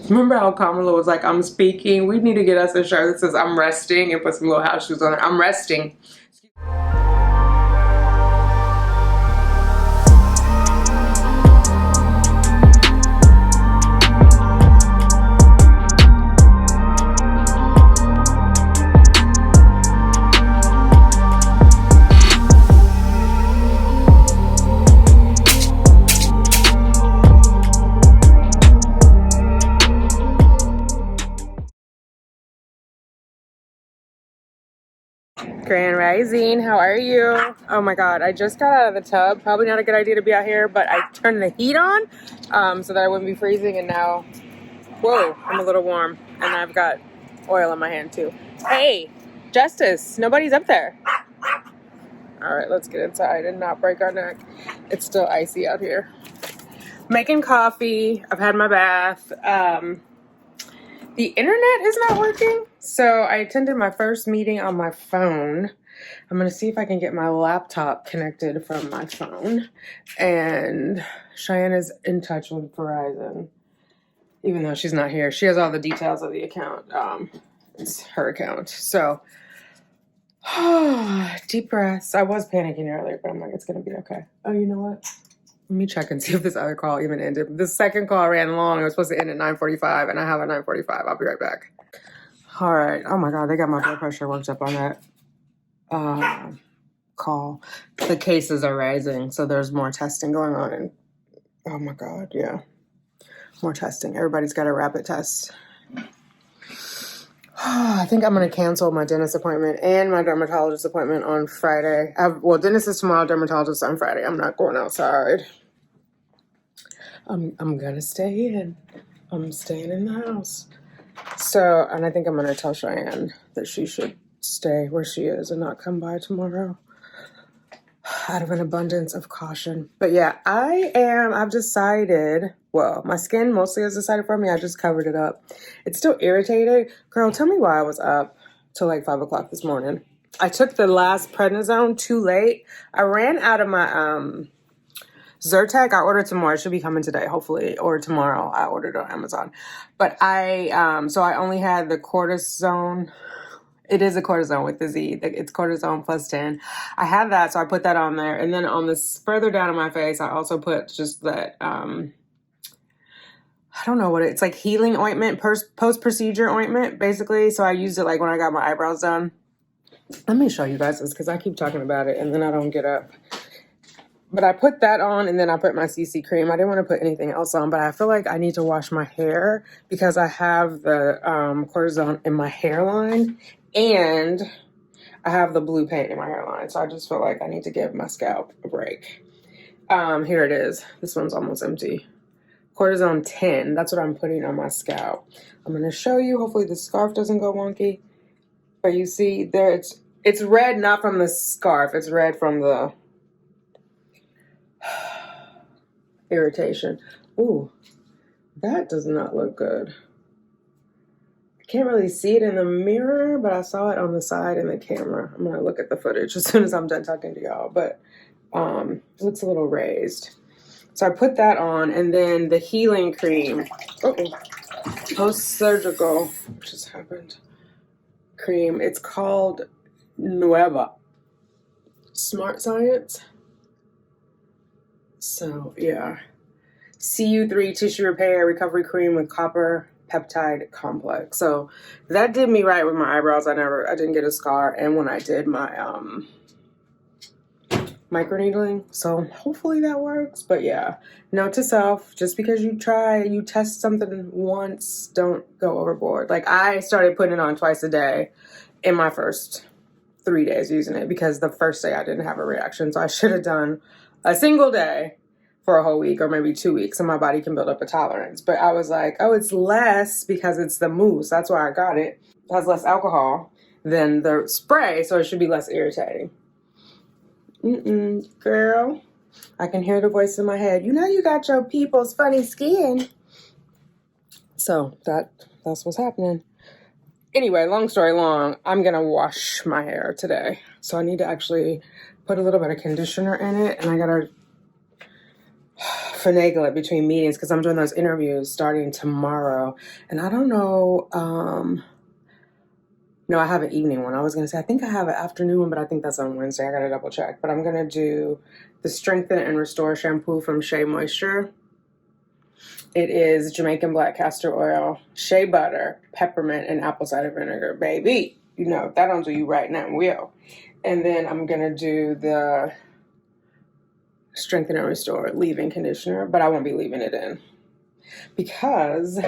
Remember how Kamala was like, I'm speaking? We need to get us a shirt that says I'm resting and put some little house shoes on it. I'm resting. Grand Rising, how are you? Oh my god, I just got out of the tub. Probably not a good idea to be out here, but I turned the heat on so that I wouldn't be freezing, and now, whoa, I'm a little warm, and I've got oil on my hand too. Hey, Justice, nobody's up there. All right, let's get inside and not break our neck. It's still icy out here. Making coffee. I've had my bath. The internet is not working, so I attended my first meeting on my phone. I'm going to see if I can get my laptop connected from my phone. And Cheyenne is in touch with Verizon, even though she's not here. She has all the details of the account. It's her account. So, deep breaths. I was panicking earlier, but I'm like, it's going to be okay. Oh, you know what? Let me check and see if this other call even ended. The second call ran long. It was supposed to end at 9:45, and I have a 9:45. I'll be right back. All right. Oh, my God. They got my blood pressure worked up on that call. The cases are rising, so there's more testing going on. And oh, my God. Yeah. More testing. Everybody's got a rapid test. I think I'm going to cancel my dentist appointment and my dermatologist appointment on Friday. Dentist is tomorrow, dermatologist on Friday. I'm not going outside. I'm going to stay in. I'm staying in the house. So, and I think I'm going to tell Cheyenne that she should stay where she is and not come by tomorrow out of an abundance of caution. But yeah, I've decided, well, my skin mostly has decided for me. I just covered it up. It's still irritated. Girl, tell me why I was up till like 5 o'clock this morning. I took the last prednisone too late. I ran out of my Zyrtec. I ordered some more. It should be coming today, hopefully, or tomorrow. I ordered it on Amazon. But so I only had the cortisone. It is a cortisone with the Z. It's cortisone plus 10. I had that, so I put that on there. And then on this further down on my face, I also put just that, I don't know what it's like, healing ointment, post-procedure ointment, basically. So I used it like when I got my eyebrows done. Let me show you guys this because I keep talking about it and then I don't get up. But I put that on and then I put my CC cream. I didn't want to put anything else on, but I feel like I need to wash my hair because I have the cortisone in my hairline and I have the blue paint in my hairline. So I just feel like I need to give my scalp a break. Here it is. This one's almost empty. Cortisone 10. That's what I'm putting on my scalp. I'm going to show you. Hopefully the scarf doesn't go wonky. But you see there, it's red, not from the scarf. It's red from the irritation. Ooh, that does not look good. I can't really see it in the mirror, but I saw it on the side in the camera. I'm going to look at the footage as soon as I'm done talking to y'all. But it looks a little raised. So I put that on, and then the healing cream. Post-surgical, what just happened? Cream. It's called Nueva Smart Science. So, yeah. CU3 tissue repair recovery cream with copper peptide complex. So that did me right with my eyebrows. I didn't get a scar. And when I did my microneedling. So hopefully that works. But yeah, note to self, just because you test something once, don't go overboard. Like I started putting it on twice a day in my first 3 days using it because the first day I didn't have a reaction. So I should have done a single day for a whole week or maybe 2 weeks, and my body can build up a tolerance. But I was like, oh, it's less because it's the mousse. That's why I got it. It has less alcohol than the spray, so it should be less irritating. Girl, I can hear the voice in my head. You know you got your people's funny skin. So that's what's happening. Anyway, long story long, I'm going to wash my hair today. So I need to actually put a little bit of conditioner in it, and I got to finagle it between meetings because I'm doing those interviews starting tomorrow. And I don't know, no, I have an evening one. I was going to say, I think I have an afternoon one, but I think that's on Wednesday. I got to double check. But I'm going to do the Strengthen and Restore shampoo from Shea Moisture. It is Jamaican black castor oil, shea butter, peppermint, and apple cider vinegar. Baby, you know, that don't do you right now, will. And then I'm going to do the Strengthen and Restore leave-in conditioner, but I won't be leaving it in because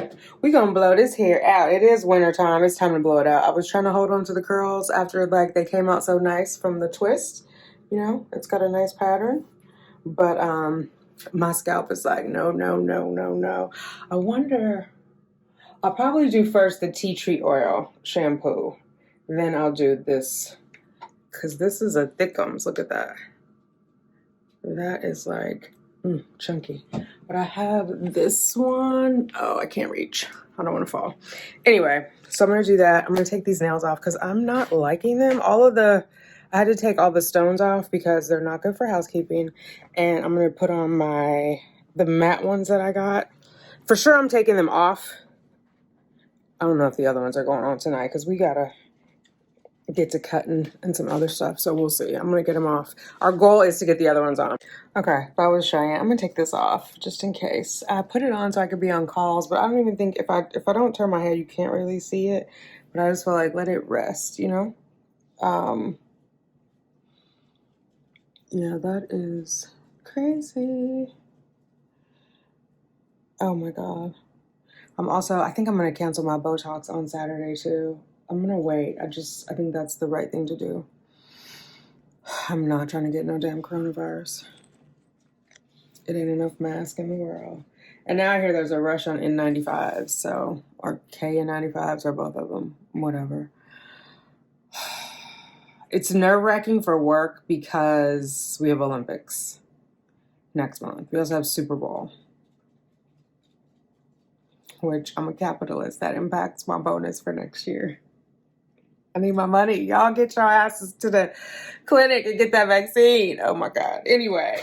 we're going to blow this hair out. It is winter time. It's time to blow it out. I was trying to hold on to the curls after like they came out so nice from the twist. You know, it's got a nice pattern. But my scalp is like, no, no, no, no, no. I wonder, I'll probably do first the tea tree oil shampoo. Then I'll do this because this is a thickums. Look at that. That is like chunky. But I have this one. Oh, I can't reach. I don't want to fall. Anyway, so I'm going to do that. I'm going to take these nails off because I'm not liking them. I had to take all the stones off because they're not good for housekeeping. And I'm going to put on the matte ones that I got. For sure, I'm taking them off. I don't know if the other ones are going on tonight because we got to get to cutting and some other stuff. So we'll see. I'm going to get them off. Our goal is to get the other ones on. Okay, that was Cheyenne. I'm going to take this off just in case. I put it on so I could be on calls, but I don't even think if I don't turn my hair, you can't really see it. But I just feel like let it rest, you know? Yeah, that is crazy. Oh my God. I think I'm going to cancel my Botox on Saturday too. I'm going to wait. I think that's the right thing to do. I'm not trying to get no damn coronavirus. It ain't enough mask in the world. And now I hear there's a rush on N95s, or KN95s, or both of them, whatever. It's nerve-wracking for work because we have Olympics next month. We also have Super Bowl, which I'm a capitalist. That impacts my bonus for next year. I need my money. Y'all get your asses to the clinic and get that vaccine. Oh my God. Anyway,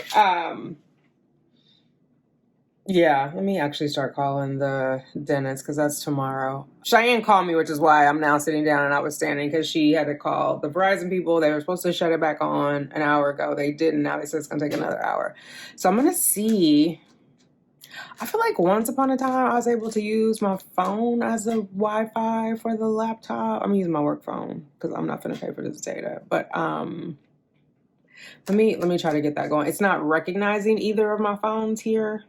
yeah, let me actually start calling the dentist because that's tomorrow. Cheyenne called me, which is why I'm now sitting down and I was standing because she had to call the Verizon people. They were supposed to shut it back on an hour ago. They didn't. Now they said it's going to take another hour. So I'm going to see. I feel like once upon a time I was able to use my phone as a Wi-Fi for the laptop. I'm using my work phone because I'm not going to pay for this data. But let me try to get that going. It's not recognizing either of my phones here.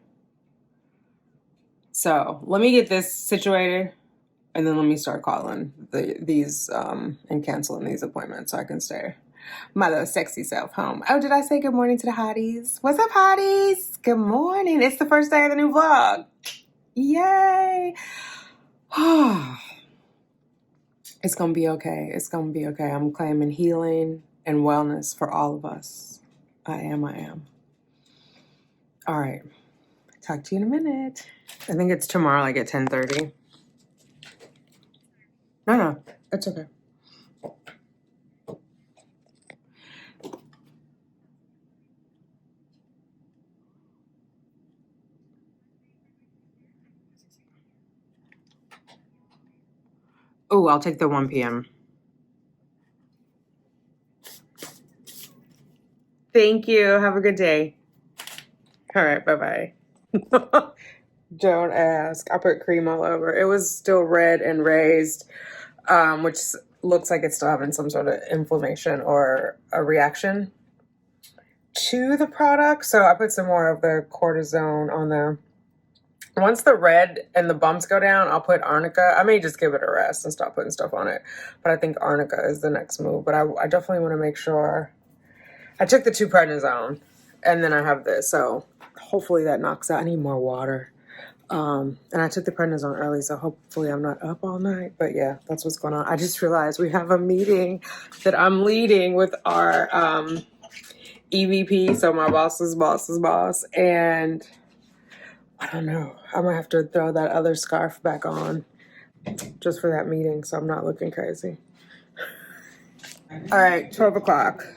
So let me get this situated, and then let me start calling these and canceling these appointments so I can stay my little sexy self home. Oh, did I say good morning to the hotties? What's up, hotties? Good morning. It's the first day of the new vlog. Yay. It's going to be okay. It's going to be okay. I'm claiming healing and wellness for all of us. I am. All right. Talk to you in a minute. I think it's tomorrow, like at 10:30. No, it's okay. Oh, I'll take the 1 p.m. Thank you. Have a good day. All right. Bye-bye. Don't ask. I put cream all over. It was still red and raised, which looks like it's still having some sort of inflammation or a reaction to the product. So I put some more of the cortisone on there. Once the red and the bumps go down, I'll put arnica. I may just give it a rest and stop putting stuff on it. But I think arnica is the next move. But I definitely want to make sure. I took the 2 prednisone, and then I have this. So hopefully that knocks out. I need more water. And I took the prednisone early, so hopefully I'm not up all night. But yeah, that's what's going on. I just realized we have a meeting that I'm leading with our EVP, so my boss's boss. And I don't know. I might have to throw that other scarf back on just for that meeting so I'm not looking crazy. All right, 12 o'clock.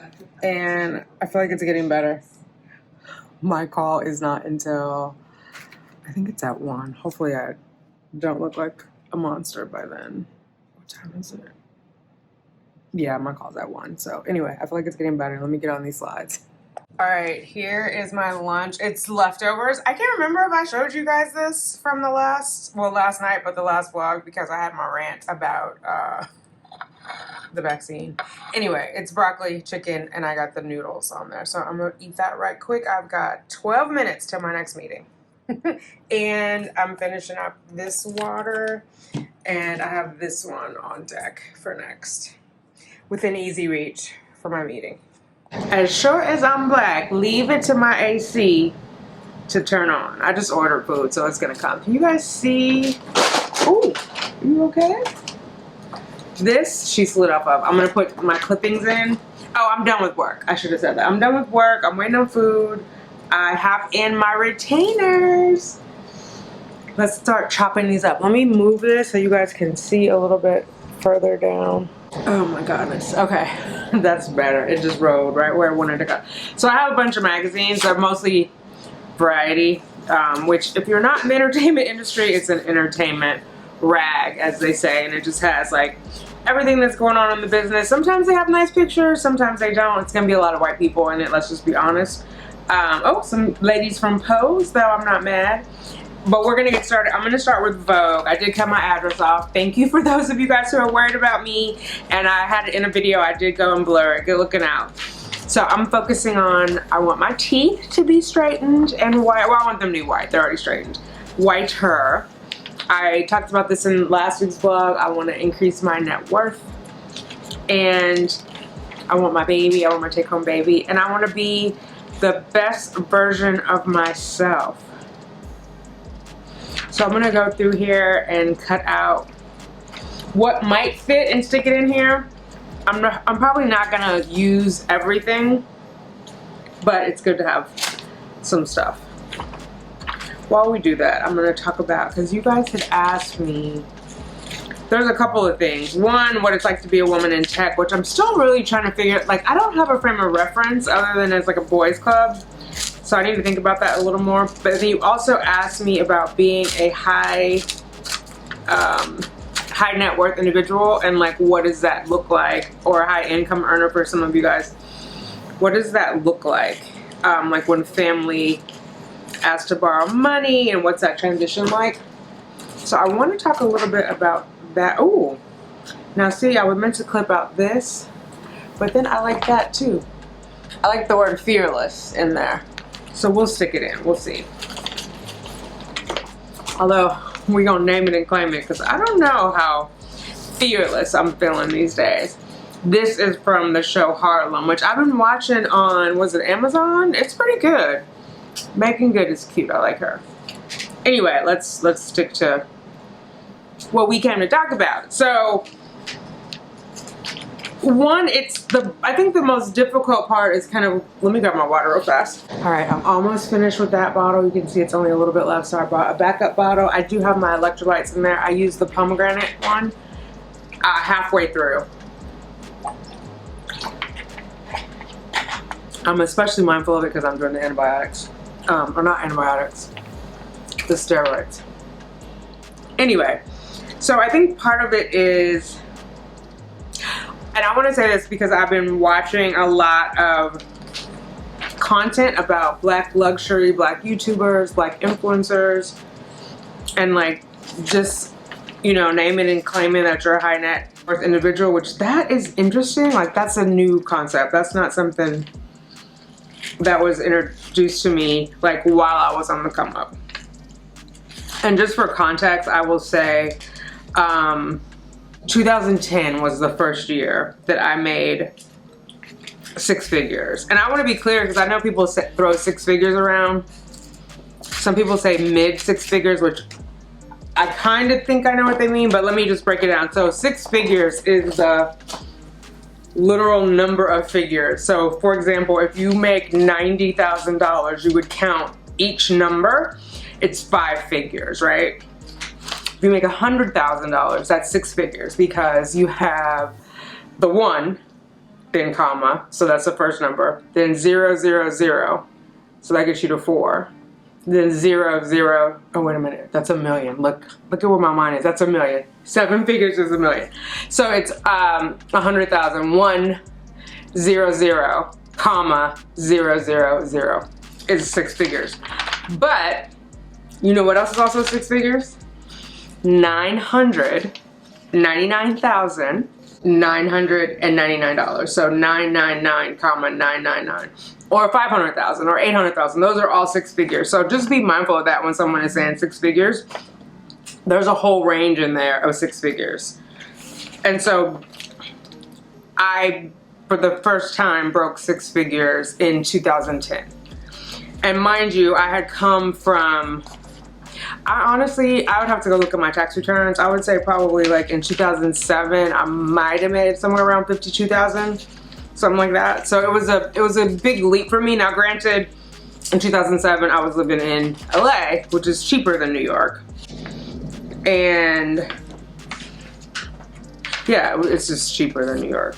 And I feel like it's getting better. My call is not until, I think it's at 1. Hopefully I don't look like a monster by then. What time is it? Yeah, my call's at 1. So anyway, I feel like it's getting better. Let me get on these slides. All right, here is my lunch. It's leftovers. I can't remember if I showed you guys this from the last night, but the last vlog, because I had my rant about the vaccine. Anyway, it's broccoli, chicken, and I got the noodles on there. So I'm gonna eat that right quick. I've got 12 minutes till my next meeting. And I'm finishing up this water, and I have this one on deck for next, within easy reach for my meeting. As sure as I'm black, leave it to my AC to turn on. I just ordered food, so it's gonna come. Can you guys see? Ooh, you okay? This, she slid off of. I'm gonna put my clippings in. Oh, I'm done with work. I should have said that. I'm done with work. I'm waiting on food. I have in my retainers. Let's start chopping these up. Let me move this so you guys can see a little bit further down. Oh my goodness. Okay, that's better. It just rolled right where I wanted to go. So I have a bunch of magazines. They're mostly variety, which if you're not in the entertainment industry, it's an entertainment rag, as they say, and it just has like everything that's going on in the business. Sometimes they have nice pictures, sometimes they don't. It's gonna be a lot of white people in it, let's just be honest. Oh, some ladies from Pose, though I'm not mad. But we're gonna get started. I'm gonna start with Vogue. I did cut my address off. Thank you for those of you guys who are worried about me. And I had it in a video. I did go and blur it. Good looking out. So I'm focusing on, I want my teeth to be straightened and white. Well, I want them to be white. They're already straightened. Whiter. I talked about this in last week's vlog. I want to increase my net worth. And I want my baby. I want my take-home baby. And I want to be the best version of myself. So I'm gonna go through here and cut out what might fit and stick it in here. I'm probably not gonna use everything, but it's good to have some stuff. While we do that, I'm gonna talk about, because you guys had asked me, there's a couple of things. One, what it's like to be a woman in tech, which I'm still really trying to figure, like I don't have a frame of reference other than as like a boys club. So I need to think about that a little more. But then you also asked me about being a high net worth individual, and like what does that look like, or a high income earner for some of you guys. What does that look like? Like when family asks to borrow money, and what's that transition like? So I want to talk a little bit about that. Oh, now see, I was meant to clip out this, but then I like that too. I like the word fearless in there. So we'll stick it in, we'll see. Although, we're gonna name it and claim it, because I don't know how fearless I'm feeling these days. This is from the show Harlem, which I've been watching on, was it Amazon? It's pretty good. Megan Good is cute, I like her. Anyway, let's stick to what we came to talk about. So, one, I think the most difficult part is kind of, let me grab my water real fast. All right, I'm almost finished with that bottle. You can see it's only a little bit left, so I bought a backup bottle. I do have my electrolytes in there. I use the pomegranate one halfway through. I'm especially mindful of it because I'm doing the antibiotics. Or not antibiotics, the steroids. Anyway, so I think part of it is, and I want to say this because I've been watching a lot of content about black luxury, black YouTubers, black influencers, and like just, you know, name it and claim it that you're a high net worth individual, which that is interesting. Like that's a new concept. That's not something that was introduced to me like while I was on the come up. And just for context, I will say 2010 was the first year that I made 6 figures. And I want to be clear because I know people throw 6 figures around. Some people say mid 6 figures, which I kind of think I know what they mean, but let me just break it down. So 6 figures is the literal number of figures. So for example, if you make $90,000, you would count each number. It's 5 figures, right? If you make $100,000, that's 6 figures because you have the 1, then comma, so that's the first number, then 0, 0, 0, So that gets you to 4. Then 0, 0. Oh, wait a minute. That's a million. Look at where my mind is. That's a million. 7 figures is a million. So it's 100,000. 1, 0, 0, comma, 0, 0, 0 is 6 figures. But you know what else is also 6 figures? $999,999. So 999, comma 999. Or 500,000 or 800,000. Those are all 6 figures. So just be mindful of that when someone is saying 6 figures. There's a whole range in there of 6 figures. And so I, for the first time, broke 6 figures in 2010. And mind you, I had come from, I would have to go look at my tax returns. I would say probably like in 2007, I might have made somewhere around 52,000. Something like that. So it was a big leap for me. Now granted, in 2007 I was living in LA, which is cheaper than New York, and yeah, it's just cheaper than New York.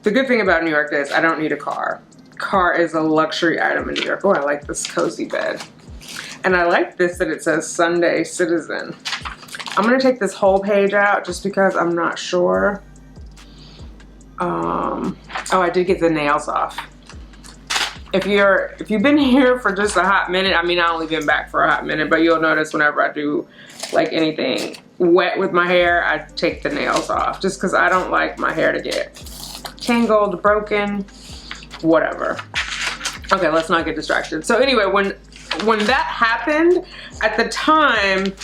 The good thing about New York is I don't need a car. Car is a luxury item in New York. Oh, I like this cozy bed, and I like this that it says Sunday Citizen. I'm gonna take this whole page out just because I'm not sure. Oh, I did get the nails off. If you've been here for just a hot minute, I mean, I only been back for a hot minute, but you'll notice whenever I do like anything wet with my hair, I take the nails off just because I don't like my hair to get tangled, broken, whatever. Okay, let's not get distracted. So anyway, when that happened, at the time,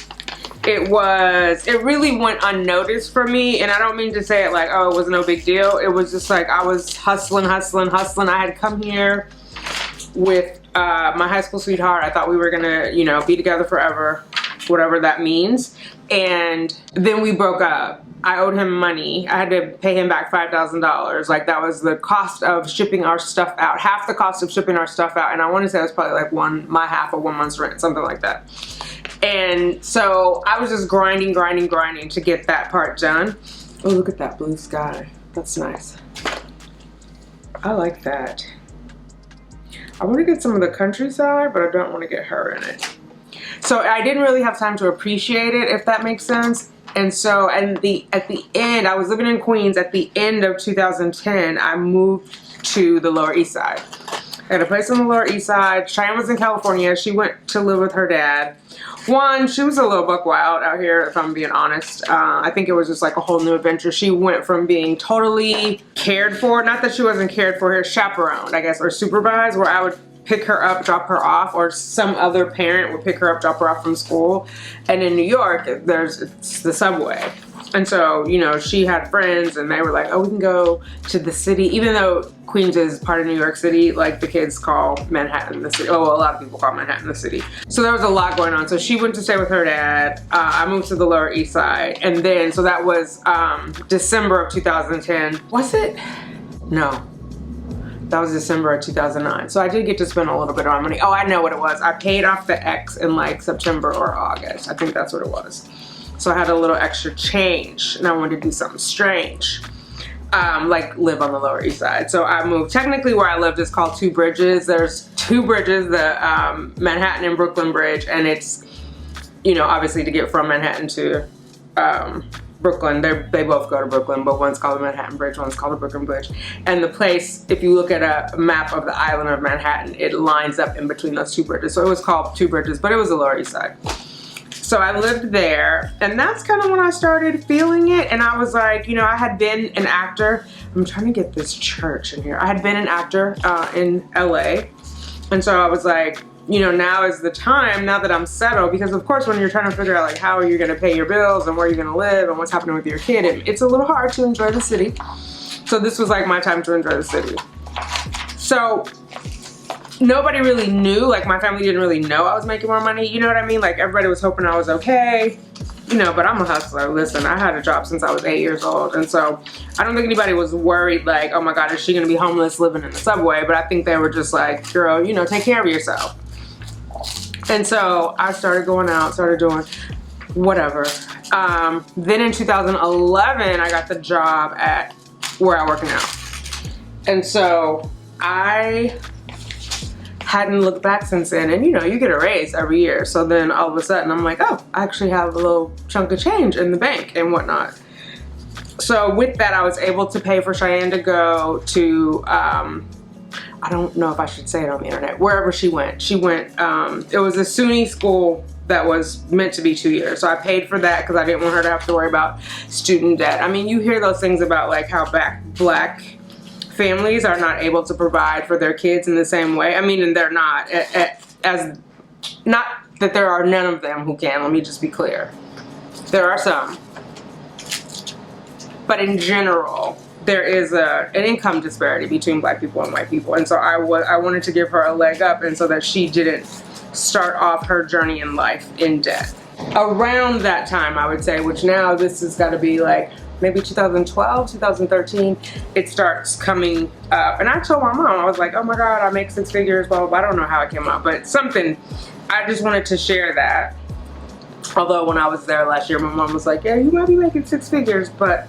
it really went unnoticed for me, and I don't mean to say it like, oh, it was no big deal. It was just like I was hustling. I had come here with my high school sweetheart. I thought we were gonna, you know, be together forever, whatever that means. And then we broke up. I owed him money. I had to pay him back $5,000. Like that was the cost of shipping our stuff out, half the cost of shipping our stuff out. And I want to say it was probably like my half of 1 month's rent, something like that. And so I was just grinding to get that part done. Oh, look at that blue sky. That's nice. I like that. I want to get some of the countryside, but I don't want to get her in it. So I didn't really have time to appreciate it, if that makes sense. And so at the end, I was living in Queens. At the end of 2010, I moved to the Lower East Side. I had a place on the Lower East Side. Cheyenne was in California. She went to live with her dad. One, she was a little buck wild out here, if I'm being honest. I think it was just like a whole new adventure. She went from being totally cared for, not that she wasn't cared for here, chaperoned, I guess, or supervised, where I would pick her up, drop her off, or some other parent would pick her up, drop her off from school. And in New York, it's the subway. And so, you know, she had friends and they were like, oh, we can go to the city. Even though Queens is part of New York City, like the kids call Manhattan the city. Oh, well, a lot of people call Manhattan the city. So there was a lot going on. So she went to stay with her dad. I moved to the Lower East Side. And then, so that was December of 2010. Was it? No. That was December of 2009. So I did get to spend a little bit of my money. Oh, I know what it was. I paid off the ex in like September or August. I think that's what it was. So I had a little extra change and I wanted to do something strange, like live on the Lower East Side. So I moved, technically where I lived is called Two Bridges. There's two bridges, the Manhattan and Brooklyn Bridge, and it's, you know, obviously to get from Manhattan to Brooklyn, they both go to Brooklyn, but one's called the Manhattan Bridge, one's called the Brooklyn Bridge. And the place, if you look at a map of the island of Manhattan, it lines up in between those two bridges. So it was called Two Bridges, but it was the Lower East Side. So I lived there, and that's kind of when I started feeling it. And I was like, you know, I had been an actor. I'm trying to get this church in here. I had been an actor in LA. And so I was like, you know, now is the time, now that I'm settled, because of course when you're trying to figure out like how are you gonna pay your bills and where you're gonna live and what's happening with your kid, it's a little hard to enjoy the city. So this was like my time to enjoy the city. So nobody really knew, like my family didn't really know I was making more money, you know what I mean? Like everybody was hoping I was okay, you know, but I'm a hustler. Listen, I had a job since I was 8 years old, and so I don't think anybody was worried like, oh my God, is she gonna be homeless living in the subway? But I think they were just like, girl, you know, take care of yourself. And so I started going out, started doing whatever. Then in 2011, I got the job at where I work now. And so I hadn't looked back since then. And you know, you get a raise every year. So then all of a sudden I'm like, oh, I actually have a little chunk of change in the bank and whatnot. So with that, I was able to pay for Cheyenne to go to, I don't know if I should say it on the internet, wherever she went. She went, it was a SUNY school that was meant to be 2 years. So I paid for that because I didn't want her to have to worry about student debt. I mean, you hear those things about like how black families are not able to provide for their kids in the same way. I mean, and they're not, as not that there are none of them who can, let me just be clear. There are some. But in general, there is an income disparity between black people and white people. And so I wanted to give her a leg up, and so that she didn't start off her journey in life in debt. Around that time, I would say, which now this has got to be like maybe 2012, 2013, it starts coming up. And I told my mom, I was like, oh my God, I make 6 figures, blah, blah, blah. I don't know how it came up, but something, I just wanted to share that. Although when I was there last year, my mom was like, yeah, you might be making 6 figures, but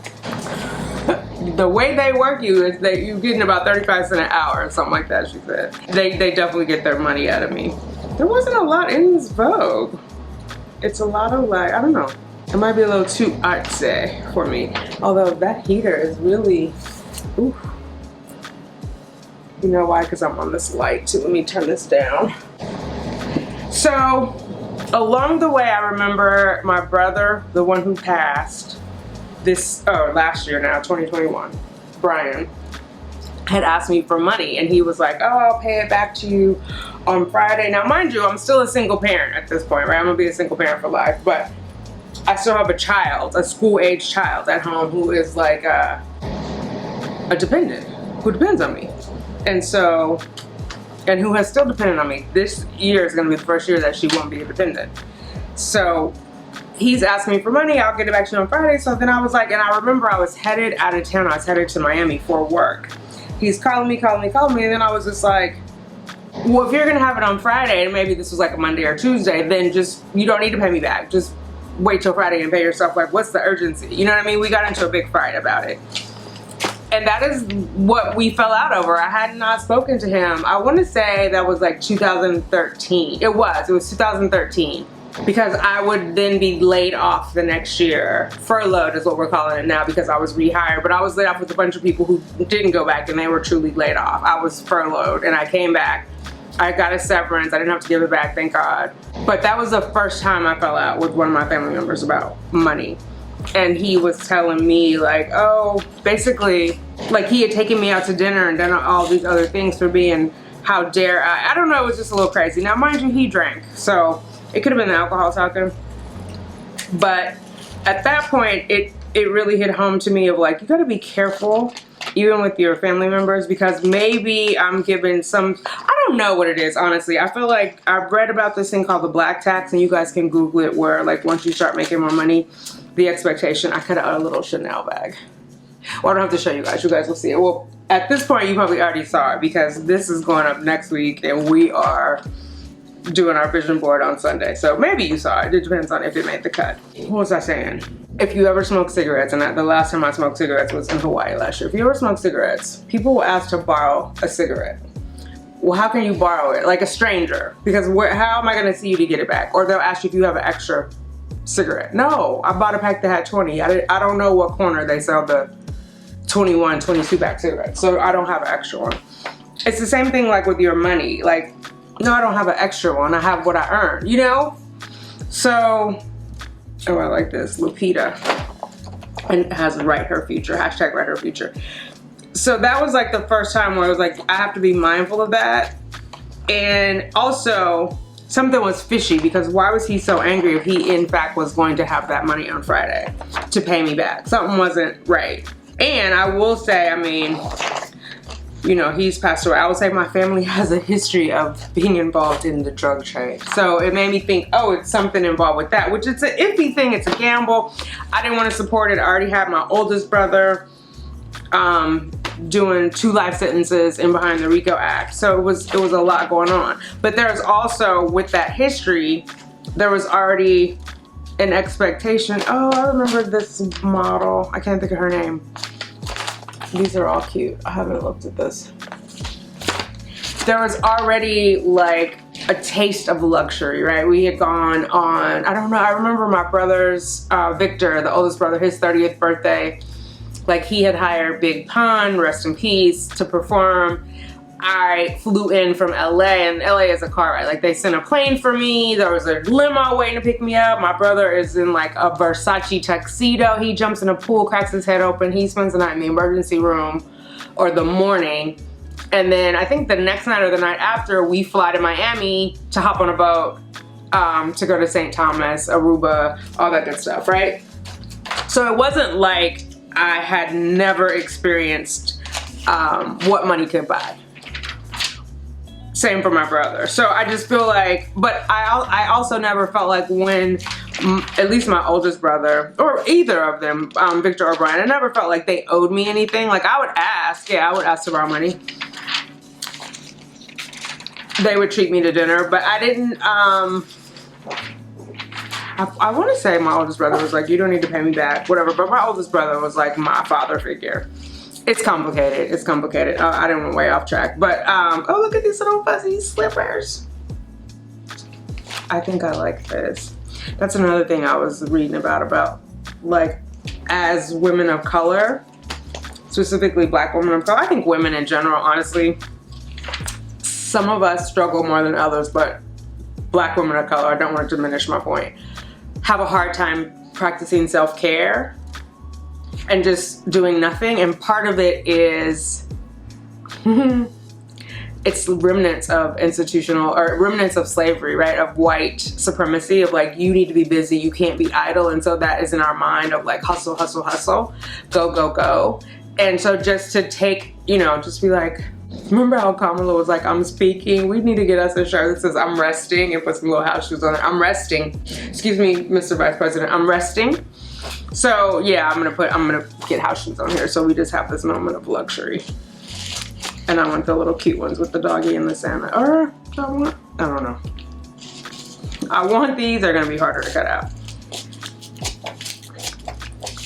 the way they work you is that you're getting about 35 cents an hour or something like that, she said. They definitely get their money out of me. There wasn't a lot in this Vogue. It's a lot of like, I don't know. It might be a little too artsy for me. Although that heater is really, ooh. You know why? Because I'm on this light too. Let me turn this down. So, along the way, I remember my brother, the one who passed, last year now, 2021, Brian, had asked me for money, and he was like, oh, I'll pay it back to you on Friday. Now, mind you, I'm still a single parent at this point, right? I'm gonna be a single parent for life, but I still have a child, a school-age child at home who is like a dependent, who depends on me. And so, and who has still depended on me. This year is gonna be the first year that she won't be a dependent. So he's asked me for money, I'll get it back to you on Friday. So then I was like, and I remember I was headed out of town, I was headed to Miami for work. He's calling me, and then I was just like, well, if you're gonna have it on Friday, and maybe this was like a Monday or Tuesday, then just, you don't need to pay me back. Just wait till Friday and pay yourself. Like, what's the urgency? You know what I mean? We got into a big fight about it. And that is what we fell out over. I had not spoken to him. I want to say that was like 2013. It was 2013. Because I would then be laid off the next year. Furloughed is what we're calling it now, because I was rehired. But I was laid off with a bunch of people who didn't go back, and they were truly laid off. I was furloughed and I came back. I got a severance. I didn't have to give it back, thank God. But that was the first time I fell out with one of my family members about money. And he was telling me like, oh, basically, like he had taken me out to dinner and done all these other things for me, and how dare I don't know, it was just a little crazy. Now, mind you, he drank, so it could have been the alcohol talking. But at that point, it really hit home to me of like, you gotta be careful, even with your family members, because maybe I'm giving some, I don't know what it is, honestly. I feel like I've read about this thing called the black tax, and you guys can Google it, where like once you start making more money, the expectation, I could have a little Chanel bag. Well, I don't have to show you guys will see it. Well, at this point, you probably already saw it, because this is going up next week, and we are doing our vision board on Sunday. So maybe you saw it. It depends on if it made the cut. What was I saying? If you ever smoke cigarettes, and the last time I smoked cigarettes was in Hawaii last year. If you ever smoke cigarettes, people will ask to borrow a cigarette. Well, how can you borrow it? Like a stranger. Because how am I gonna see you to get it back? Or they'll ask you if you have an extra cigarette. No, I bought a pack that had 20. I don't know what corner they sell the 21, 22 pack cigarettes. So I don't have an extra one. It's the same thing like with your money. Like, no, I don't have an extra one. I have what I earn, you know? So, oh, I like this, Lupita. And it has write her future, hashtag write her future. So that was like the first time where I was like, I have to be mindful of that. And also, something was fishy, because why was he so angry if he in fact was going to have that money on Friday to pay me back? Something wasn't right. And I will say, I mean, you know, he's passed away. I would say my family has a history of being involved in the drug trade. So it made me think, oh, it's something involved with that, which it's an iffy thing. It's a gamble. I didn't want to support it. I already had my oldest brother doing 2 life sentences in behind the RICO Act. So it was a lot going on. But there's also, with that history, there was already an expectation. Oh, I remember this model. I can't think of her name. These are all cute. I haven't looked at this. there was already like a taste of luxury, right? We had gone on, I don't know, I remember my brother's, Victor, the oldest brother, his 30th birthday, like he had hired Big Pun, rest in peace, to perform. I flew in from LA, and LA is a car ride. Like they sent a plane for me. There was a limo waiting to pick me up. My brother is in like a Versace tuxedo. He jumps in a pool, cracks his head open. He spends the night in the emergency room or the morning. And then I think the next night or the night after, we fly to Miami to hop on a boat to go to St. Thomas, Aruba, all that good stuff, right? So it wasn't like I had never experienced what money could buy. Same for my brother. So I just feel like, but I also never felt like when, at least my oldest brother, or either of them, Victor or Brian, I never felt like they owed me anything. Like I would ask, yeah, I would ask to borrow money. They would treat me to dinner, but I didn't, I want to say my oldest brother was like, you don't need to pay me back, whatever. But my oldest brother was like my father figure. It's complicated. It's complicated. I didn't went way off track. But, oh, look at these little fuzzy slippers. I think I like this. That's another thing I was reading about like, as women of color, specifically Black women of color. I think women in general, honestly, some of us struggle more than others, but Black women of color, I don't want to diminish my point, have a hard time practicing self-care and just doing nothing. And part of it is it's remnants of institutional, or remnants of slavery, right? Of white supremacy, of like, you need to be busy, you can't be idle. And so that is in our mind of like, hustle, hustle, hustle, go, go, go. And so just to take, you know, just be like, remember how Kamala was like, I'm speaking, we need to get us a shirt that says I'm resting, and put some little house shoes on it. I'm resting. Excuse me, Mr. Vice President, I'm resting. So yeah, I'm gonna get house shoes on here. So we just have this moment of luxury. And I want the little cute ones with the doggy and the Santa. Or I don't know. I want these, they're gonna be harder to cut out.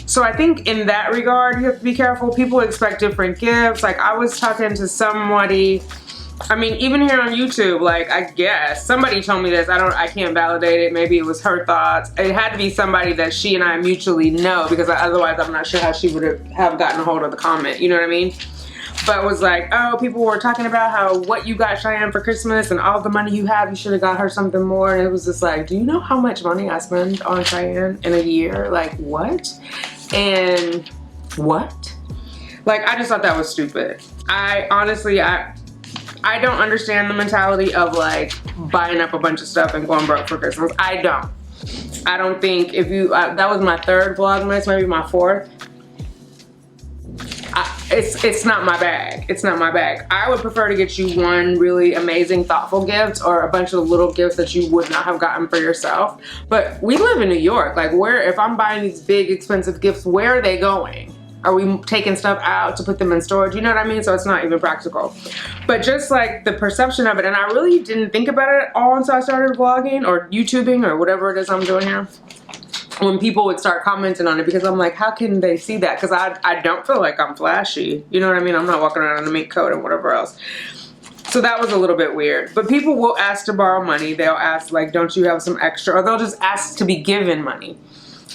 So I think in that regard, you have to be careful. People expect different gifts. Like I was talking to somebody, I mean, even here on YouTube, like I guess somebody told me this. I can't validate it. Maybe it was her thoughts. It had to be somebody that she and I mutually know, because otherwise I'm not sure how she would have gotten a hold of the comment. You know what I mean? But it was like, oh, people were talking about how what you got Cheyenne for Christmas and all the money you have, you should have got her something more. And it was just like, do you know how much money I spend on Cheyenne in a year? Like what? And what? Like, I just thought that was stupid. I honestly, I don't understand the mentality of like buying up a bunch of stuff and going broke for Christmas. I don't think if you, that was my third Vlogmas, maybe my fourth. It's not my bag. It's not my bag. I would prefer to get you one really amazing, thoughtful gift, or a bunch of little gifts that you would not have gotten for yourself. But we live in New York. Like, where, if I'm buying these big, expensive gifts, where are they going? Are we taking stuff out to put them in storage? You know what I mean? So it's not even practical. But just like the perception of it, and I really didn't think about it at all until I started vlogging or YouTubing or whatever it is I'm doing here. When people would start commenting on it, because I'm like, how can they see that? Because I don't feel like I'm flashy. You know what I mean? I'm not walking around in a mink coat and whatever else. So that was a little bit weird. But people will ask to borrow money. They'll ask like, don't you have some extra? Or they'll just ask to be given money.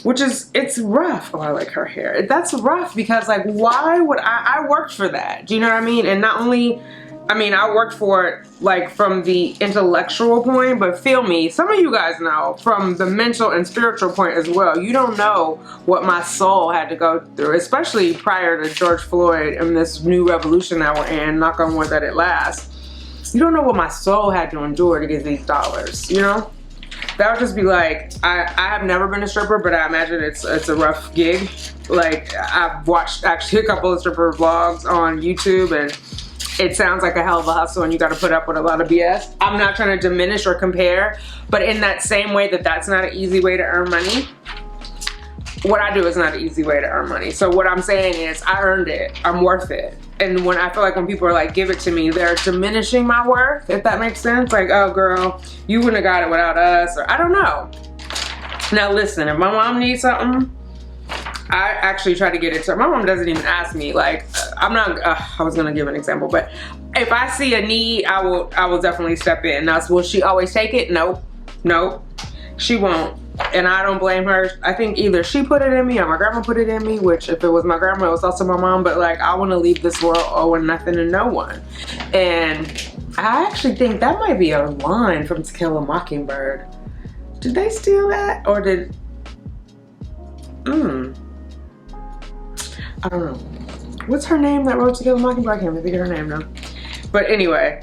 Which is, it's rough. Oh, I like her hair. That's rough because like, why would I worked for that. Do you know what I mean? And not only, I mean, I worked for it like from the intellectual point, but feel me, some of you guys know from the mental and spiritual point as well. You don't know what my soul had to go through, especially prior to George Floyd and this new revolution that we're in, knock on wood that it lasts. You don't know what my soul had to endure to get these dollars, you know? That would just be like, I have never been a stripper, but I imagine it's a rough gig. Like, I've watched actually a couple of stripper vlogs on YouTube, and it sounds like a hell of a hustle, and you got to put up with a lot of BS. I'm not trying to diminish or compare, but in that same way that that's not an easy way to earn money, what I do is not an easy way to earn money. So what I'm saying is I earned it. I'm worth it. And when I feel like when people are like, give it to me, they're diminishing my worth, if that makes sense. Like, oh girl, you wouldn't have got it without us, or I don't know. Now listen, if my mom needs something, I actually try to get it to her. My mom doesn't even ask me. Like, I'm not, I was gonna give an example, but if I see a need, I will definitely step in. Now, will she always take it? Nope. Nope. She won't. And I don't blame her. I think either she put it in me or my grandma put it in me, which if it was my grandma, it was also my mom. But like, I want to leave this world owing nothing to no one. And I actually think that might be a line from To Kill a Mockingbird. Did they steal that? Or did... I don't know. What's her name that wrote To Kill a Mockingbird? I can't even think of her name now. But anyway.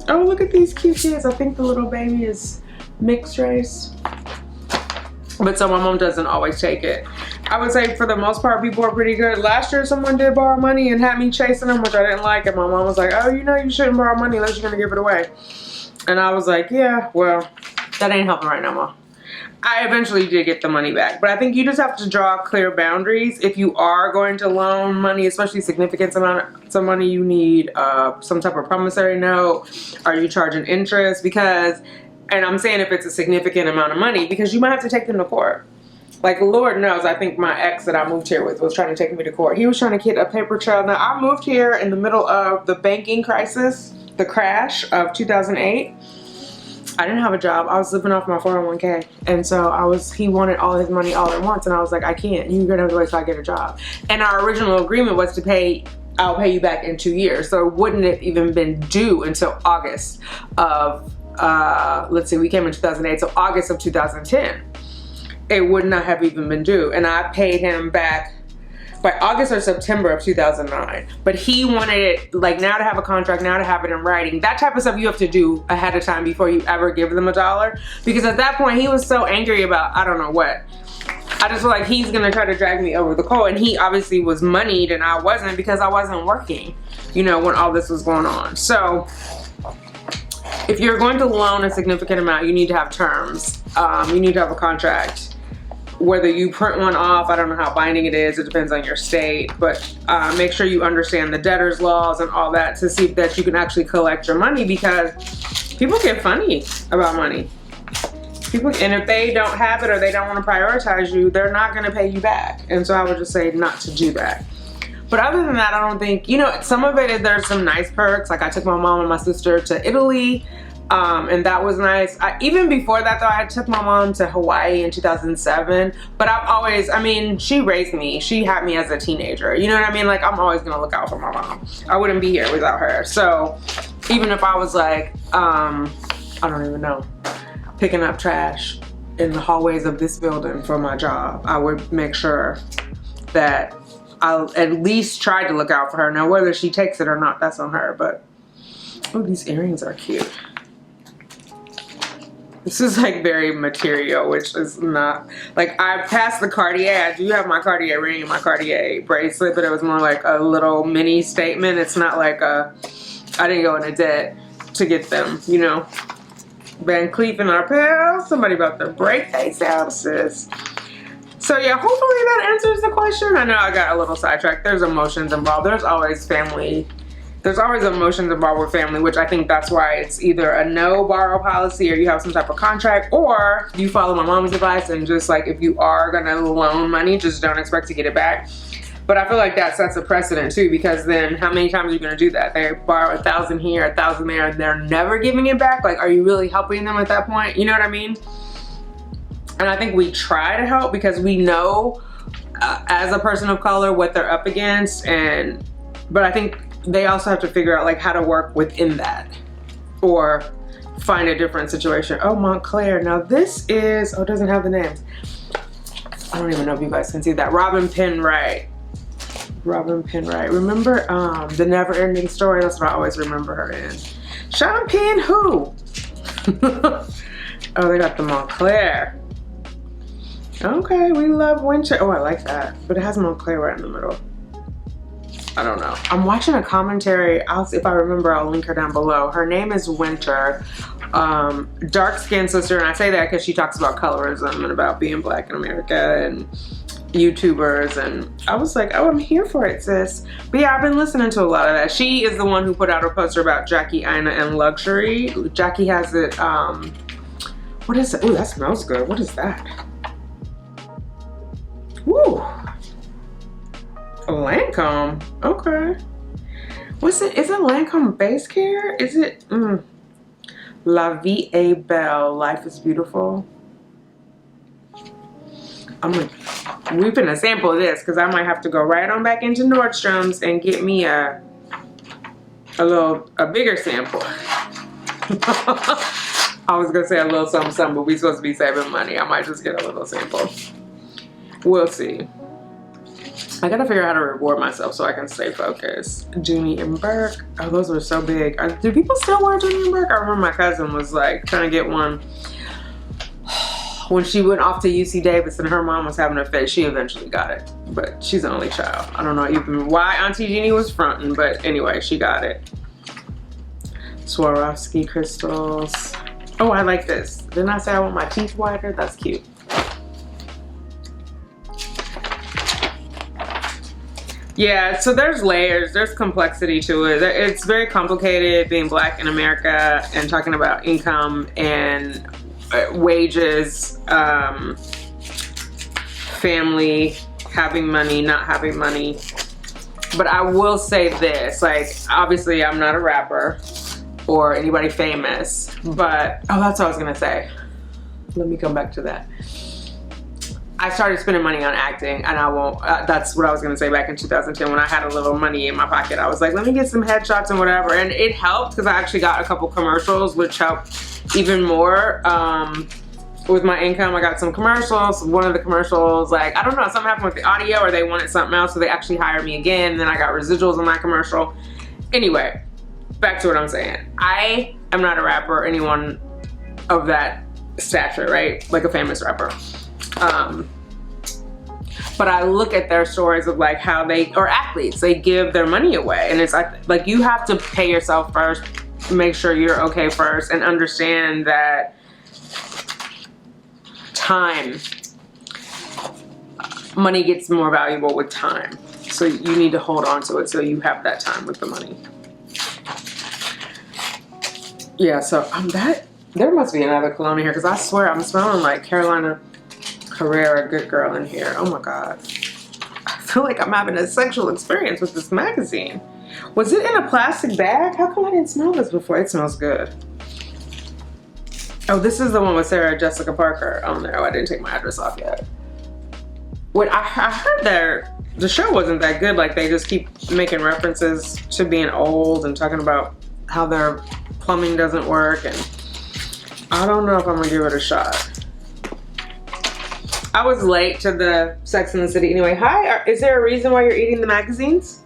Oh, look at these cute kids. I think the little baby is mixed race. But so my mom doesn't always take it. I would say for the most part, people are pretty good. Last year, someone did borrow money and had me chasing them, which I didn't like. And my mom was like, oh, you know, you shouldn't borrow money unless you're going to give it away. And I was like, yeah, well, that ain't helping right now, Mom. I eventually did get the money back. But I think you just have to draw clear boundaries. If you are going to loan money, especially significant amount of money, you need some type of promissory note. Are you charging interest? Because, and I'm saying if it's a significant amount of money, because you might have to take them to court. Like, Lord knows, I think my ex that I moved here with was trying to take me to court. He was trying to get a paper trail. Now, I moved here in the middle of the banking crisis, the crash of 2008. I didn't have a job. I was living off my 401k. And so he wanted all his money all at once. And I was like, I can't. You're going to have to wait till I get a job. And our original agreement was to I'll pay you back in 2 years. So it wouldn't have even been due until August of, let's see, we came in 2008. So August of 2010. It would not have even been due. And I paid him back by August or September of 2009. But he wanted it, like, now to have a contract, now to have it in writing. That type of stuff you have to do ahead of time before you ever give them $1. Because at that point, he was so angry about, I don't know what. I just feel like he's gonna try to drag me over the coal. And he obviously was moneyed and I wasn't, because I wasn't working, you know, when all this was going on. So if you're going to loan a significant amount, you need to have terms. You need to have a contract. Whether you print one off, I don't know how binding it is. It depends on your state. But make sure you understand the debtor's laws and all that to see that you can actually collect your money, because people get funny about money. And if they don't have it or they don't want to prioritize you, they're not going to pay you back. And so I would just say not to do that. But other than that, I don't think, you know, some of it, there's some nice perks. Like I took my mom and my sister to Italy. And that was nice. Even before that though, I took my mom to Hawaii in 2007. But I've always, I mean, she raised me. She had me as a teenager. You know what I mean? Like, I'm always gonna look out for my mom. I wouldn't be here without her. So even if I was like, I don't even know, picking up trash in the hallways of this building for my job, I would make sure that I'll at least try to look out for her. Now, whether she takes it or not, that's on her. But, oh, these earrings are cute. This is like very material, which is not, like, I passed the Cartier. I do have my Cartier ring and my Cartier bracelet, but it was more like a little mini statement. It's not like I didn't go into debt to get them, you know. Van Cleef and Arpels, somebody about to break themselves, sis. So yeah, hopefully that answers the question. I know I got a little sidetracked. There's emotions involved. There's always family. There's always emotions involved with family, which I think that's why it's either a no borrow policy or you have some type of contract, or you follow my mom's advice and just like, if you are gonna loan money, just don't expect to get it back. But I feel like that sets a precedent too, because then how many times are you gonna do that? They borrow 1,000 here, 1,000 there, and they're never giving it back. Like, are you really helping them at that point? You know what I mean? And I think we try to help because we know as a person of color what they're up against, but I think they also have to figure out like how to work within that or find a different situation. Oh, Montclair. Now this is, oh, it doesn't have the names. I don't even know if you guys can see that. Robin Penwright. Robin Penwright. Remember The Never Ending Story? That's what I always remember her in. Sean Penn who? Oh, they got the Montclair. Okay, we love Winter. Oh, I like that. But it has Montclair right in the middle. I don't know. I'm watching a commentary. If I remember, I'll link her down below. Her name is Winter. Dark-skinned sister, and I say that because she talks about colorism and about being black in America and YouTubers, and I was like, oh, I'm here for it, sis. But yeah, I've been listening to a lot of that. She is the one who put out a poster about Jackie Aina and luxury. Jackie has it, what is it? Oh, that smells good. What is that? Woo! A Lancome. Okay. What's it? Is it Lancome Base Care? Is it La Vie est Belle? Life is Beautiful. We finna sample this because I might have to go right on back into Nordstrom's and get me a bigger sample. I was gonna say a little something, something, but we supposed to be saving money. I might just get a little sample. We'll see. I gotta figure out how to reward myself so I can stay focused. Junie and Burke. Oh, those were so big. Do people still wear Junie and Burke? I remember my cousin was like trying to get one when she went off to UC Davis and her mom was having a fit. She eventually got it, but she's the only child. I don't know even why Auntie Jeannie was fronting, but anyway, she got it. Swarovski crystals. Oh, I like this. Didn't I say I want my teeth whiter? That's cute. Yeah, so there's layers, there's complexity to it. It's very complicated being Black in America and talking about income and wages, family, having money, not having money. But I will say this, like, obviously I'm not a rapper or anybody famous, but, oh, that's what I was gonna say. Let me come back to that. I started spending money on acting, and I won't, that's what I was gonna say back in 2010 when I had a little money in my pocket. I was like, let me get some headshots and whatever, and it helped because I actually got a couple commercials, which helped even more with my income. I got some commercials. One of the commercials, like, I don't know, something happened with the audio or they wanted something else, so they actually hired me again, and then I got residuals on that commercial. Anyway, back to what I'm saying. I am not a rapper or anyone of that stature, right? Like a famous rapper. But I look at their stories of like how they, or athletes, they give their money away. And it's like you have to pay yourself first, make sure you're okay first, and understand that time, money gets more valuable with time. So you need to hold on to it so you have that time with the money. Yeah, so there must be another cologne in here because I swear I'm smelling like Carolina Herrera Good Girl in here. Oh my God. I feel like I'm having a sexual experience with this magazine. Was it in a plastic bag? How come I didn't smell this before? It smells good. Oh, this is the one with Sarah Jessica Parker on there. Oh, I didn't take my address off yet. What I heard the show wasn't that good. Like they just keep making references to being old and talking about how their plumbing doesn't work, and I don't know if I'm gonna give it a shot. I was late to the Sex and the City anyway. Hi, is there a reason why you're eating the magazines?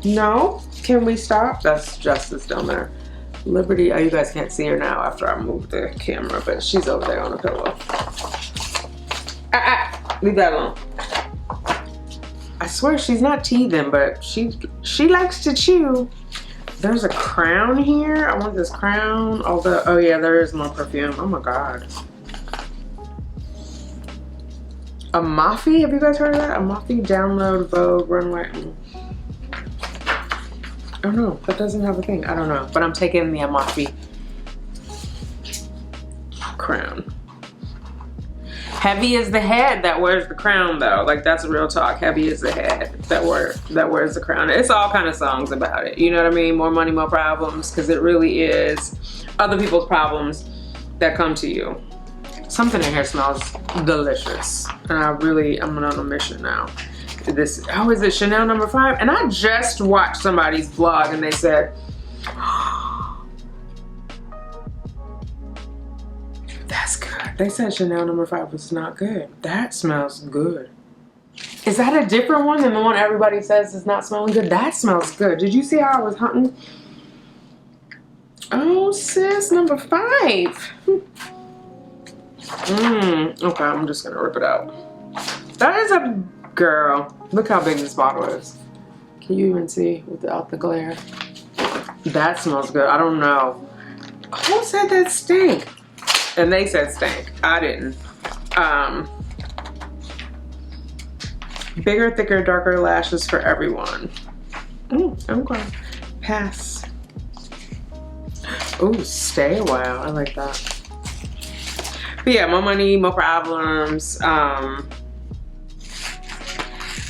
No? Can we stop? That's Justice down there. Liberty, oh, you guys can't see her now after I moved the camera, but she's over there on a pillow. Leave that alone. I swear she's not teething, but she likes to chew. There's a crown here. I want this crown. Although, oh yeah, there is more perfume. Oh my God. Amafi, have you guys heard of that? Amafi, Download, Vogue, Runway. Oh no, that doesn't have a thing. I don't know, but I'm taking the Amafi crown. Heavy is the head that wears the crown though. Like that's real talk. Heavy is the head that wears the crown. It's all kind of songs about it. You know what I mean? More money, more problems, because it really is other people's problems that come to you. Something in here smells delicious. And I'm on a mission now. Is it Chanel No. 5? And I just watched somebody's vlog and they said, that's good. They said Chanel No. 5 was not good. That smells good. Is that a different one than the one everybody says is not smelling good? That smells good. Did you see how I was hunting? Oh, sis, No. 5. Okay, I'm just gonna rip it out. That is a girl. Look how big this bottle is. Can you even see without the glare? That smells good. I don't know. Who said that stink? And they said stink. I didn't. Bigger, thicker, darker lashes for everyone. Okay. Pass. Oh, stay a while. I like that. But yeah, more money, more problems.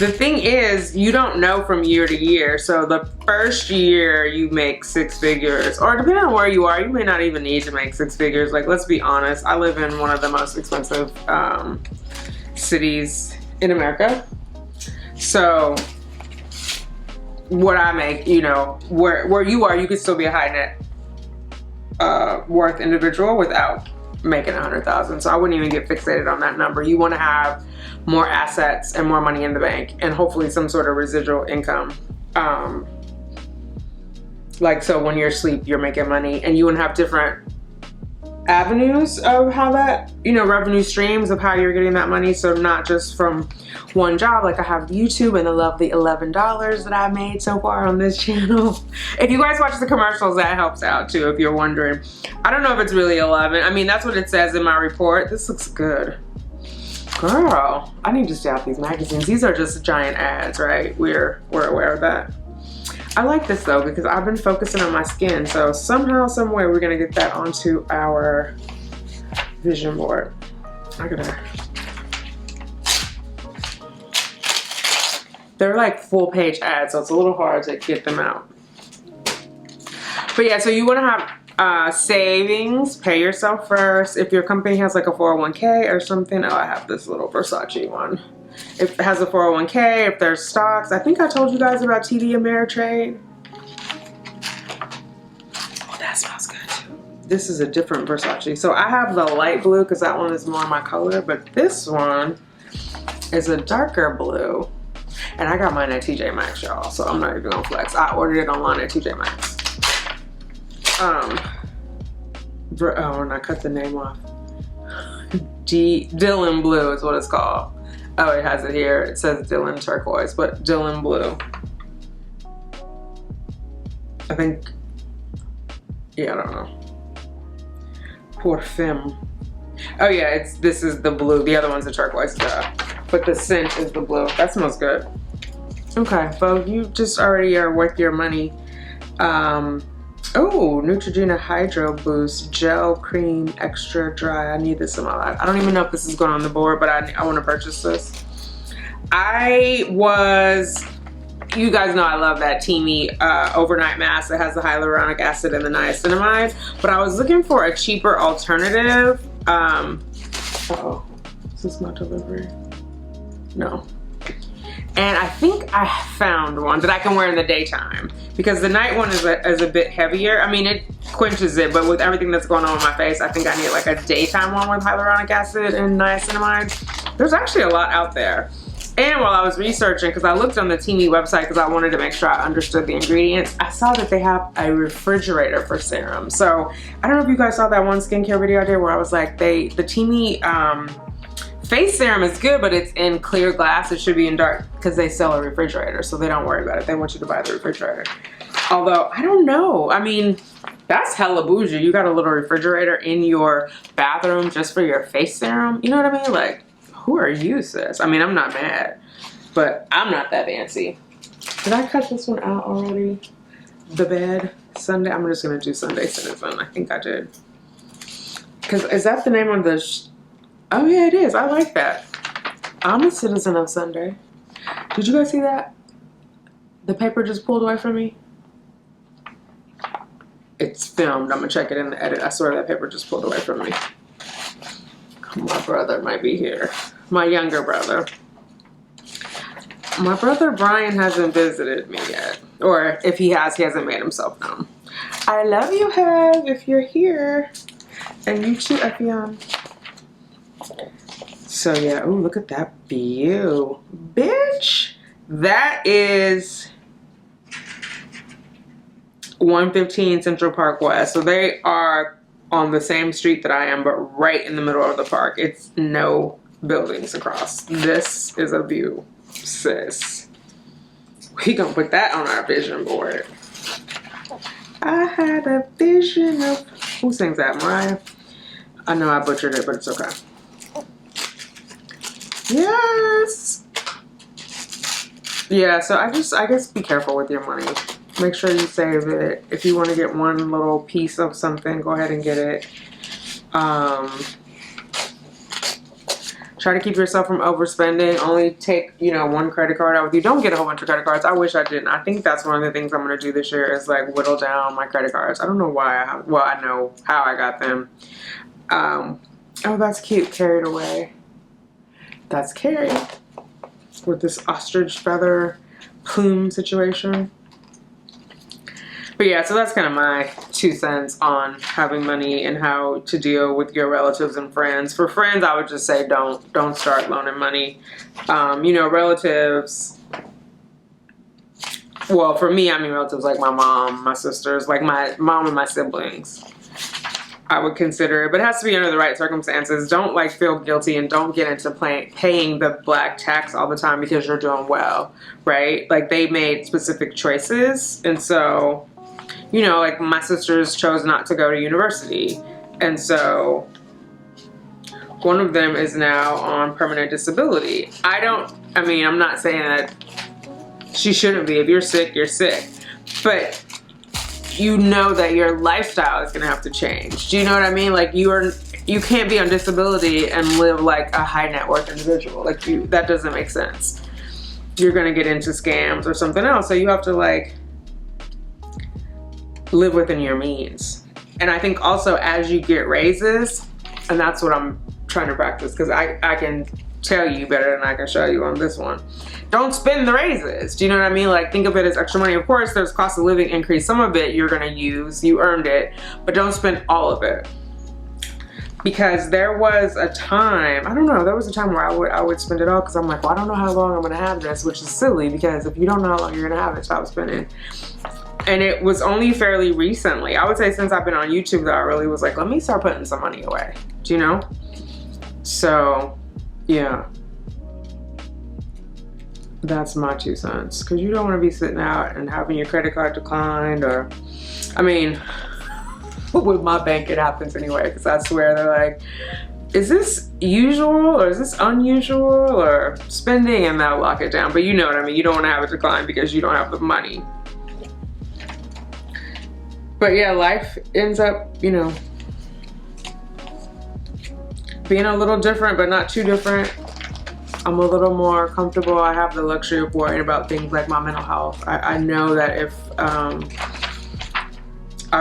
The thing is, you don't know from year to year. So the first year you make 6 figures, or depending on where you are, you may not even need to make 6 figures. Like, let's be honest, I live in one of the most expensive cities in America. So what I make, you know, where you are, you could still be a high net worth individual without making 100,000. So I wouldn't even get fixated on that number. You want to have more assets and more money in the bank, and hopefully some sort of residual income. Like, so when you're asleep, you're making money, and you want to have different avenues of how that, you know, revenue streams of how you're getting that money. So not just from one job. Like, I have YouTube and the lovely $11 that I made so far on this channel. If you guys watch the commercials, that helps out too, if you're wondering. I don't know if it's really 11. I mean, that's what it says in my report. This looks good. Girl, I need to stay out these magazines. These are just giant ads, right? We're aware of that. I like this though, because I've been focusing on my skin. So somehow, some way, we're gonna get that onto our vision board. Look at that. They're like full page ads, so it's a little hard to get them out. But yeah, so you wanna have savings, pay yourself first. If your company has like a 401k or something, oh, I have this little Versace one. If it has a 401k, if there's stocks, I think I told you guys about TD Ameritrade. Oh, that smells good too. This is a different Versace. So I have the light blue because that one is more my color, but this one is a darker blue. And I got mine at TJ Maxx, y'all, so I'm not even gonna flex. I ordered it online at TJ Maxx. Oh, and I cut the name off. Dylan Blue is what it's called. Oh, it has it here. It says Dylan Turquoise, but Dylan Blue. I think, yeah, I don't know. Parfum. Oh yeah, this is the blue. The other one's the turquoise, but the scent is the blue. That smells good. Okay, so you just already are worth your money. Oh, Neutrogena Hydro Boost Gel Cream Extra Dry. I need this in my life. I don't even know if this is going on the board, but I want to purchase this. You guys know I love that Teamy overnight mask that has the hyaluronic acid and the niacinamide, but I was looking for a cheaper alternative. Uh-oh, is this my delivery? No. And I think I found one that I can wear in the daytime, because the night one is a bit heavier. I mean, it quenches it, but with everything that's going on with my face, I think I need like a daytime one with hyaluronic acid and niacinamide. There's actually a lot out there. And while I was researching, because I looked on the Teamy website because I wanted to make sure I understood the ingredients, I saw that they have a refrigerator for serum. So I don't know if you guys saw that one skincare video I did where I was like, the Teamy face serum is good, but it's in clear glass. It should be in dark, because they sell a refrigerator, so they don't worry about it. They want you to buy the refrigerator. Although, I don't know. I mean, that's hella bougie. You got a little refrigerator in your bathroom just for your face serum. You know what I mean? Like, who are you, sis? I mean, I'm not mad, but I'm not that fancy. Did I cut this one out already? The bed Sunday. I'm just gonna do Sunday Citizen. I think I did. Because is that the name of the? Oh yeah, it is. I like that. I'm a citizen of Sunday. Did you guys see that? The paper just pulled away from me. It's filmed. I'm gonna check it in the edit. I swear that paper just pulled away from me. My brother might be here. My younger brother. My brother Brian hasn't visited me yet. Or if he has, he hasn't made himself known. I love you, Hev, if you're here. And you too, Effion. So yeah, oh, look at that view. Bitch, that is 115 Central Park West. So they are on the same street that I am, but right in the middle of the park. It's no buildings across. This is a view, sis. We gonna put that on our vision board. I had a vision of, who sings that, Mariah? I know I butchered it, but it's okay. Yes. Yeah, so I guess be careful with your money. Make sure you save it. If you want to get one little piece of something, go ahead and get it. Try to keep yourself from overspending. Only take, you know, one credit card out with you. Don't get a whole bunch of credit cards. I wish I didn't. I think that's one of the things I'm going to do this year is like whittle down my credit cards. I don't know why. Well, I know how I got them. Oh, that's cute. Carried away. That's Carrie with this ostrich feather plume situation. But yeah, so that's kind of my 2 cents on having money and how to deal with your relatives and friends. For friends, I would just say don't start loaning money. You know, relatives, well, for me, I mean relatives like my mom, my sisters, like my mom and my siblings. I would consider it, but it has to be under the right circumstances. Don't like feel guilty and don't get into paying the black tax all the time because you're doing well, right? Like they made specific choices, and so, you know, like my sisters chose not to go to university, and so one of them is now on permanent disability. I mean, I'm not saying that she shouldn't be. If you're sick, you're sick, but you know that your lifestyle is going to have to change. Do you know what I mean? Like you can't be on disability and live like a high net worth individual. Like that doesn't make sense. You're going to get into scams or something else. So you have to like live within your means. And I think also as you get raises, and that's what I'm trying to practice, because I can tell you better than I can show you on this one. Don't spend the raises. Do you know what I mean? Like think of it as extra money. Of course, there's cost of living increase. Some of it you're gonna use, you earned it, but don't spend all of it. Because there was a time, I don't know, there was a time where I would spend it all because I'm like, well, I don't know how long I'm gonna have this, which is silly because if you don't know how long you're gonna have it, stop spending. And it was only fairly recently, I would say since I've been on YouTube, that I really was like, let me start putting some money away. Do you know? So, yeah. That's my 2 cents. Because you don't want to be sitting out and having your credit card declined, or, I mean, with my bank it happens anyway, because I swear they're like, is this usual or is this unusual or spending, and they'll lock it down. But you know what I mean. You don't want to have it decline because you don't have the money. But yeah, life ends up, you know, being a little different, but not too different. I'm a little more comfortable. I have the luxury of worrying about things like my mental health. I know that if I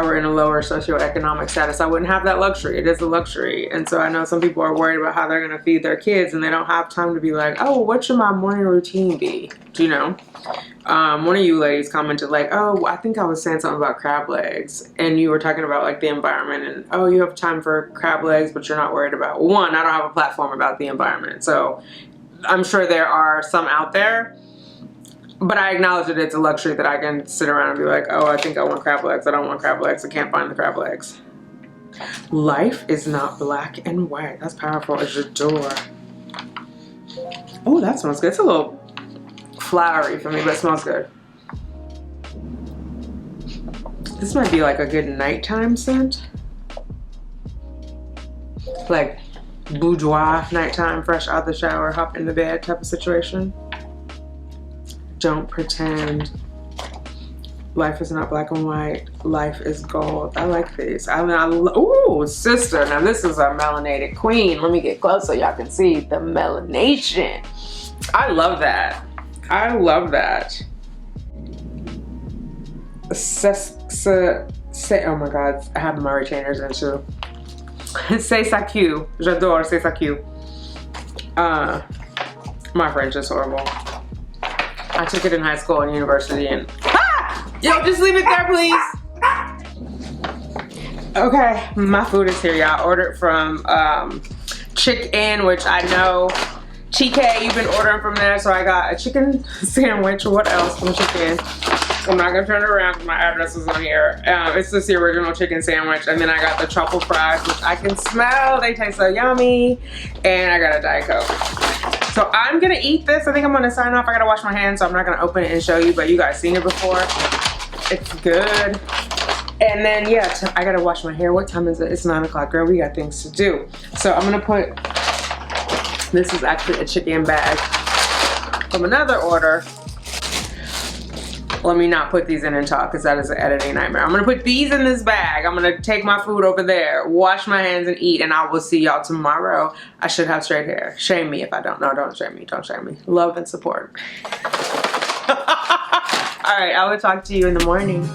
were in a lower socioeconomic status, I wouldn't have that luxury. It is a luxury. And so I know some people are worried about how they're going to feed their kids, and they don't have time to be like, oh, what should my morning routine be? Do you know? One of you ladies commented like, oh, I think I was saying something about crab legs, and you were talking about like the environment, and oh, you have time for crab legs, but you're not worried about, well, one, I don't have a platform about the environment. So I'm sure there are some out there, but I acknowledge that it's a luxury that I can sit around and be like, oh, I think I want crab legs. I don't want crab legs. I can't find the crab legs. Life is not black and white. That's powerful as your door. Oh, that smells good. It's a little flowery for me, but it smells good. This might be like a good nighttime scent. Like boudoir nighttime, fresh out the shower, hop in the bed type of situation. Don't pretend. Life is not black and white. Life is gold. I like these. Ooh, sister. Now this is our melanated queen. Let me get close so y'all can see the melanation. I love that. I love that. Oh my God, I have my retainers in too. C'est ça cute. J'adore, c'est ça cute. My French is horrible. I took it in high school and university, and yo, just leave it there, please. Okay, my food is here, y'all. Ordered from Chick-In, which I know TK, you've been ordering from there, so I got a chicken sandwich. What else from Chick-In? I'm not gonna turn it around because my address is on here. It's just the original chicken sandwich, and then I got the truffle fries, which I can smell. They taste so yummy, and I got a Diet Coke. So I'm gonna eat this. I think I'm gonna sign off. I gotta wash my hands, so I'm not gonna open it and show you, but you guys seen it before. It's good. And then yeah, I gotta wash my hair. What time is it? It's 9 o'clock, girl. We got things to do. So I'm gonna put, this is actually a chicken bag from another order. Let me not put these in and talk because that is an editing nightmare. I'm gonna put these in this bag. I'm gonna take my food over there, wash my hands and eat, and I will see y'all tomorrow. I should have straight hair. Shame me if I don't. No, don't shame me. Don't shame me. Love and support. All right, I will talk to you in the morning.